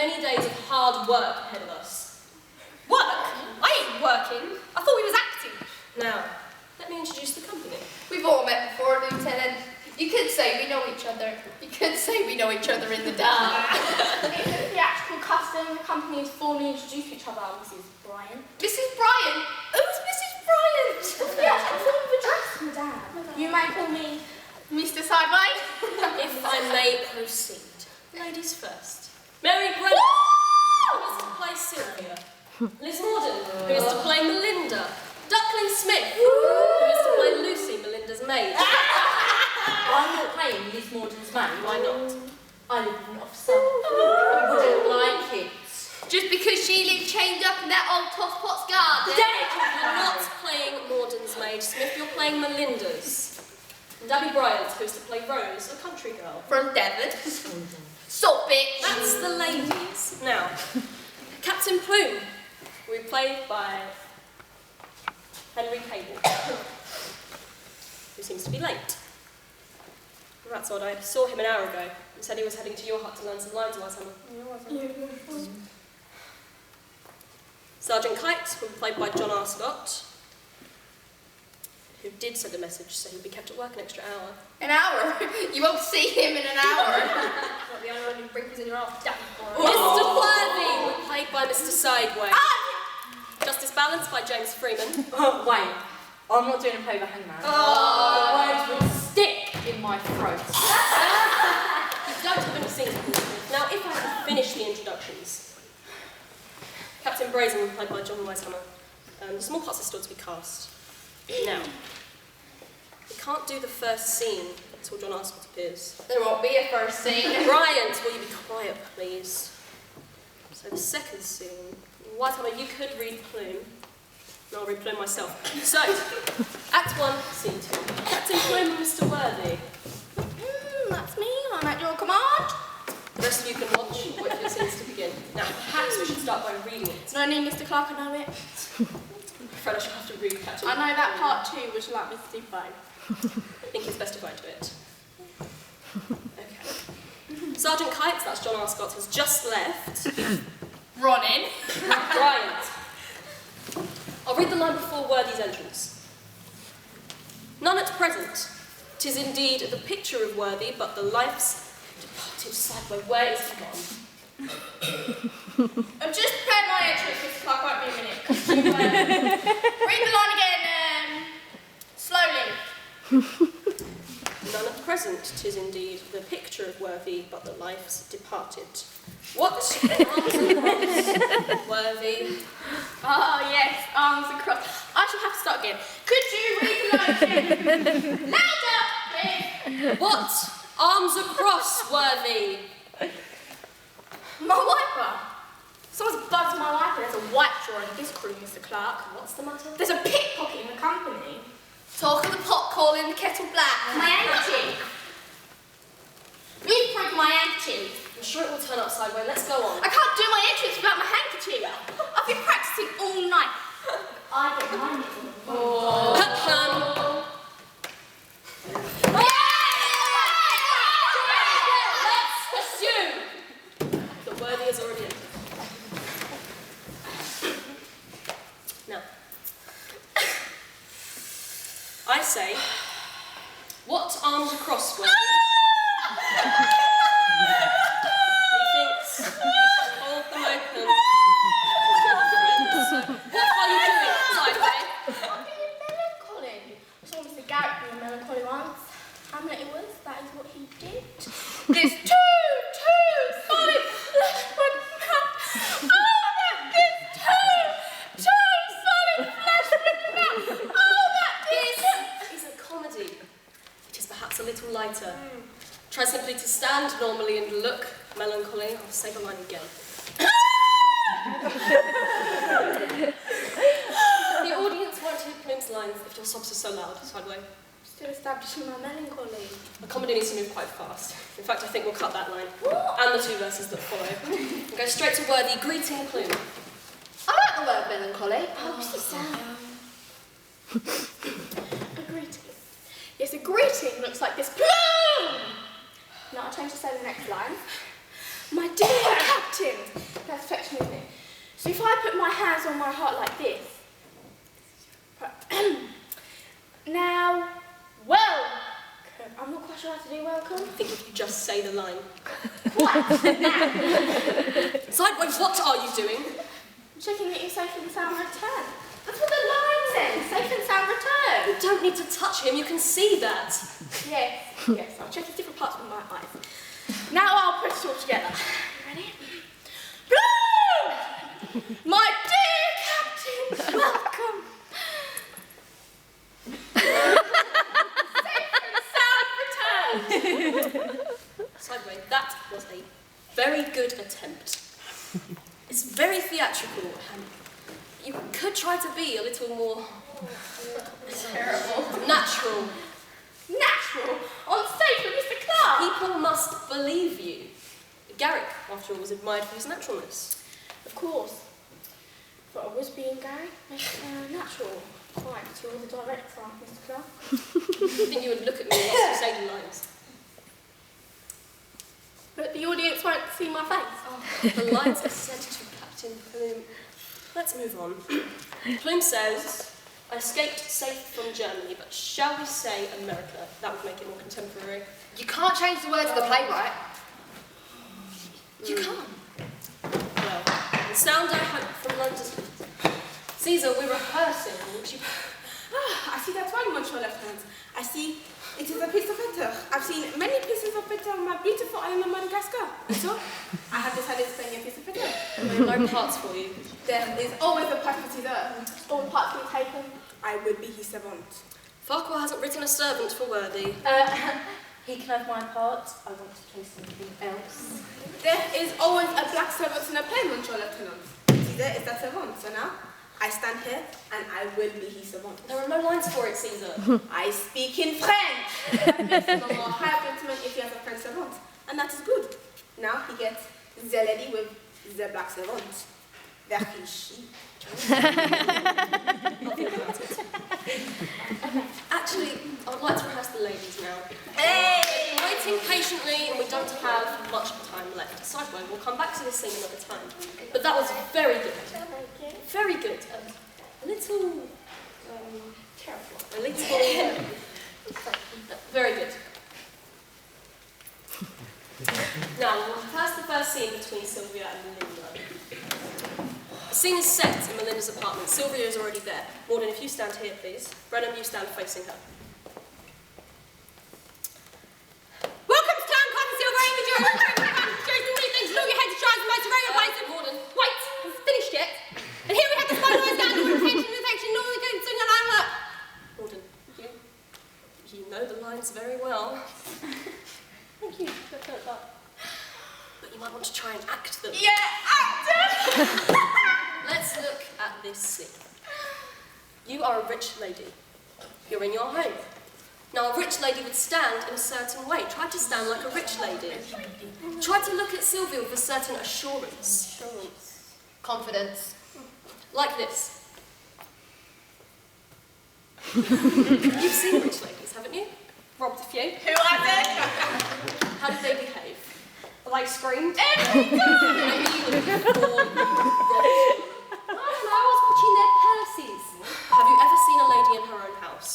many days of hard work ahead of us. Work? I ain't working. I thought we was acting. Now, let me introduce the company. We've all met before, Lieutenant. You could say we know each other. You could say we know each other in the dark. It's a theatrical custom. The companies formally introduce each other. Mrs. Bryant. Mrs. Bryant? Who's Mrs. Bryant? The theatrical form of address, madame. You may call me Mr. Sideway. If I may proceed. Ladies first. Mary Brenham, who is to play Sylvia. Liz Morden, who is to play Melinda. Duckling Smith, who is to play Lucy, Melinda's maid. I'm not playing Liz Morden's maid. Why not? I live in an officer. I wouldn't like it. Just because she lived chained up in that old Tosspot's garden. You're not playing Morden's maid, Smith, you're playing Melinda's. And Dabby Bryant, who is to play Rose, a country girl. From Devon. Salt bitch. That's the ladies. Now, Captain Plume, will be played by Henry Cable, who seems to be late. That's odd, I saw him an hour ago and said he was heading to your hut to learn some lines in Wisehammer. Sergeant Kite will be played by John R. Scott, who did send a message so he'll be kept at work an extra hour. An hour? You won't see him in an hour. Not the only wrinkles in your arse, Dabby. Mr. Worthy will be played by Mr. Sideway. Justice Balance by James Freeman. Oh, wait. I'm not doing a play by hangman. Oh. Words would stick in my throat. You don't have any scenes. Now, if I can finish the introductions. Captain Brazen will be played by John Wisehammer. The small parts are still to be cast. Now, we can't do the first scene until John Arscott appears. There won't be a first scene. Bryant, will you be quiet, please? So the second scene. Whitelock, you could read Plume. And I'll read Plume myself. So, Act 1, Scene 2. Captain Plume and Mr. Worthy. That's me. I'm at your command. The rest of you can watch and wait for the scenes to begin. Now, perhaps we should start by reading it. No need, Mr. Clark, I know it. I'm afraid I shall have to read Captain. I know that part too. Would you like me to do both? I think it's best if I do it. Okay. Sergeant Kite, that's John R. Scott, has just left. Ronin. Bryant. I'll read the line before Worthy's entrance. None at present. 'Tis indeed the picture of Worthy, but the life's departed Sideway. Where is he gone? I've just prepared my entrance, Mr. Clark. Won't be a minute. Read the line again, slowly. None at present. 'Tis indeed the picture of Worthy, but the life's departed. What arms across, Worthy? Oh, yes, arms across. I shall have to start again. Could you read the line again? Louder, please. What arms across, Worthy? My wiper. Someone's buzzed my wiper. There's a white drawer in this crew, Mr. Clark. What's the matter? There's a pickpocket in the company. Talk of the pot calling the kettle black. My handkerchief. Please prove my handkerchief. I'm sure it will turn up Sideway. Let's go on. I can't do my entrance without my handkerchief. I've been practicing all night. I don't mind it. Let's assume the Worthy is already in. Now, I say, what arms across, Worthy? Methinks you should hold them open. What are you doing, Sideway? I'm being melancholy. I saw Mr. Garrett being melancholy once. Hamlet it was, that is what he did. There's two solid flesh would melt. Oh, that is two solid flesh would melt. Oh, that This is a comedy. It is perhaps a little lighter. Try simply to stand normally and look melancholy. I'll say the line again. The audience won't hear Plume's lines if your sobs are so loud, Sideway. Still establishing my melancholy. The comedy needs to move quite fast. In fact, I think we'll cut that line. And the two verses that follow. And go straight to Worthy, greeting Plume. I like the word melancholy. Oh, what's it sound? A greeting. Yes, a greeting looks like this. Plume! Now I'll change to say the next line. My dear Captain. That's affection, isn't it? So if I put my hands on my heart like this. Now, welcome. I'm not quite sure how to do welcome. I think if you just say the line. What? Sideway, what are you doing? I'm checking that you're safe and sound return. That's what the line says. Safe and sound return. You don't need to touch him, you can see that. Yes, I'll check his different parts with my eyes. Now I'll put it all together. Ready? Bloom! My dear Captain, welcome. Safe and sound return. Sideway, that was a very good attempt. It's very theatrical, and you could try to be a little more Terrible. natural. Natural? On stage with Mr. Clark? People must believe you. Garrick, after all, was admired for his naturalness. Of course. But I was being Gary. Natural. Right, you're the director, Mr. Clark. I think you would look at me once you say the lines. But the audience won't see my face. Oh, the lines are said to Captain Plume. Let's move on. Plume says, I escaped safe from Germany, but shall we say America? That would make it more contemporary. You can't change the words of the playwright. You can't. Well, the sound I hope from London. Caesar, we're rehearsing. Would you... I see that one, Monsieur Lieutenant. I see it is a piece of theatre. I've seen many pieces of theatre on my beautiful island of Madagascar. So, I have decided to play a piece of theatre. There are no parts for you. There is always a part for Caesar. All the parts being taken. I will be his servant. Farquhar hasn't written a servant for Worthy. He can have my part. I want to play something else. There is always a black servant in a play, Monsieur Lieutenant. Caesar is that servant. So now, I stand here and I will be his servant. There are no lines for it, Caesar. I speak in French. It's no more higher compliment if he has a French servant. And that is good. Now he gets the lady with the black servant. Very chic. Actually, I would like to rehearse the ladies now. Hey! We're waiting patiently and we don't have much time left. Sideway, we'll come back to this scene another time. But that was very good. Very good. A little... terrible. A little... very good. Now, we'll rehearse the first scene between Sylvia and Melinda. The scene is set in Melinda's apartment. Sylvia is already there. Morden, if you stand here, please. Brenham, you stand facing her. Welcome to town, Cousin Silver. Your head to try the most regular ways of Morden. Wait, it's finished yet. And here we have the spotlight down to attention, no one can sing along. Morden, you know the lines very well. Thank you. But you might want to try and act them. Yeah, actor! Let's look at this scene. You are a rich lady. You're in your home. Now, a rich lady would stand in a certain way. Try to stand like a rich lady. Try to look at Sylvia with a certain assurance. Confidence. Like this. You've seen rich ladies, haven't you? Robbed a few. Who are they? How did they behave? Well, they screamed. Every time! I was watching their purses. Have you ever seen a lady in her own house?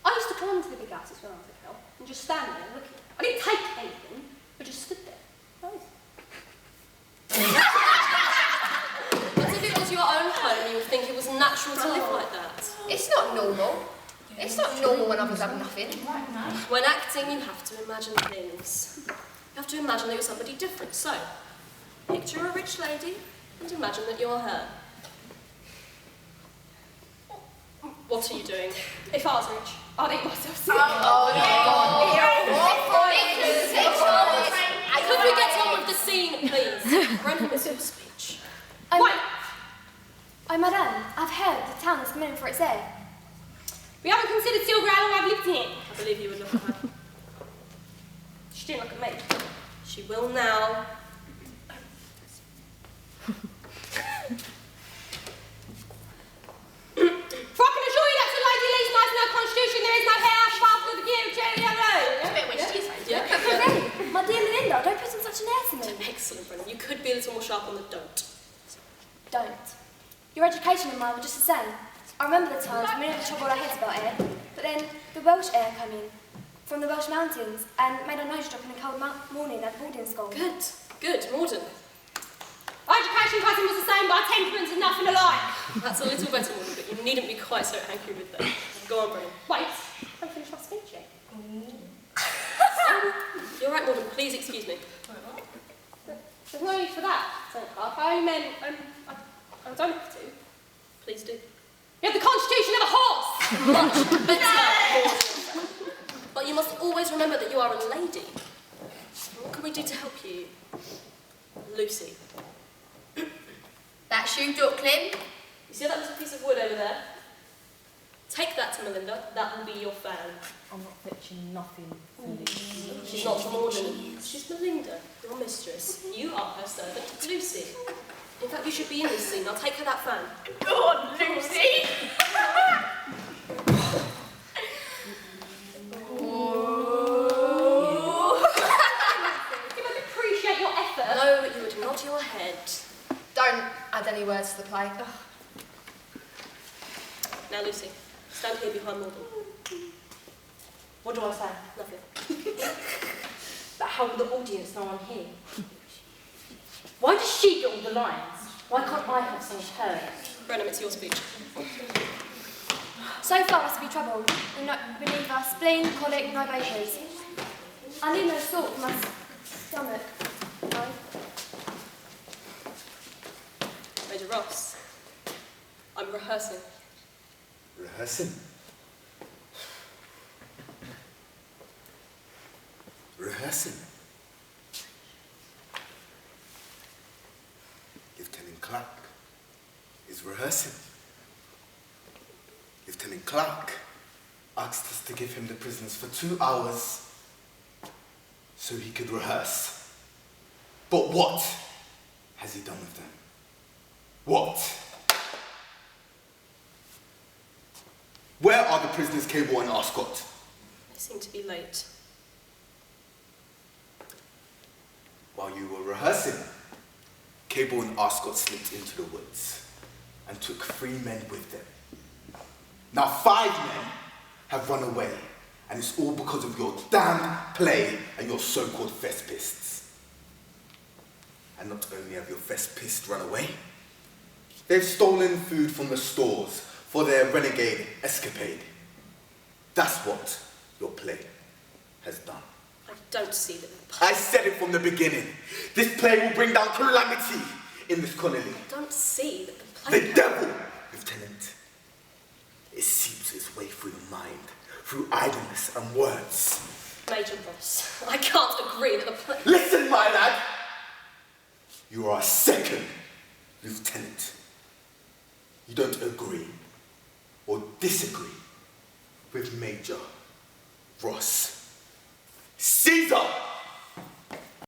I used to come into the big houses when I was a girl and just stand there looking. I didn't take anything, I just stood there. Nice. But if it was your own home, you would think it was natural to live like that. It's not normal. It's not normal when others have nothing. When acting, you have to imagine things. You have to imagine that you're somebody different. So, picture a rich lady and imagine that you're her. What are you doing? If I was rich, I'd eat myself sick. Could we get on with the scene, please? Brenham, is your speech. Wait! Oh, madame, I've heard the town is coming for its air. We haven't considered Silver how long I've lived here. I believe you would look at her. She didn't look at me. She will now. For I can assure you that's a lady leaves nice no constitution, there is no hair, half of the view, Yeah. such an heir to me. Excellent, Brenham. You could be a little more sharp on the don't. Don't. Your education and mine were just the same. I remember the times when we never troubled our heads about air, but then the Welsh air came in from the Welsh mountains and made our nose drop in a cold morning at boarding school. Good, Morden. Our education cousin was the same, but our temperaments are nothing alike. That's a little better, Morden, but you needn't be quite so angry with them. Go on, Brenham. Wait, I finished my speech yet. You're right, Morden. Please excuse me. There's no need for that, St. Clark. I only meant, I don't have to. Please do. You have the constitution of a horse! Much better, Morden. But you must always remember that you are a lady. What can we do to help you? Lucy. That's you, Duckling. You see that little piece of wood over there? Take that to Melinda. That will be your fan. I'm not fetching nothing for Lucy. She's not Morden. She's Melinda, your mistress. You are her servant, Lucy. In fact, you should be in this scene. I'll take her that fan. Go on, Lucy. You must appreciate your effort. No, you would nod your head. Don't add any words to the play. Now, Lucy, stand here behind Morden. What do I say? Nothing. But how will the audience know I'm here? Why does she get all the lines? Why can't I have some of hers? Brenham, it's your speech. So far must be trouble. Beneath our spleen, colic, no vapours. I need no salt for my stomach. No. Major Ross, I'm rehearsing. Rehearsing? Rehearsing? Lieutenant Clark is rehearsing. Lieutenant Clark asked us to give him the prisoners for 2 hours so he could rehearse. But what has he done with them? What? Where are the prisoners Cable and Ascot? They seem to be late. While you were rehearsing, Cable and Ascot slipped into the woods and took 3 men with them. Now 5 men have run away, and it's all because of your damn play and your so-called thespists. And not only have your thespists run away, they've stolen food from the stores for their renegade escapade. That's what your play has done. I don't see them. I said it from the beginning. This play will bring down calamity in this colony. I don't see that the play... The devil, Lieutenant. It seeps its way through the mind, through idleness and words. Major Ross, I can't agree that the play... Listen, my lad! You are a second lieutenant. You don't agree or disagree with Major Ross. Caesar!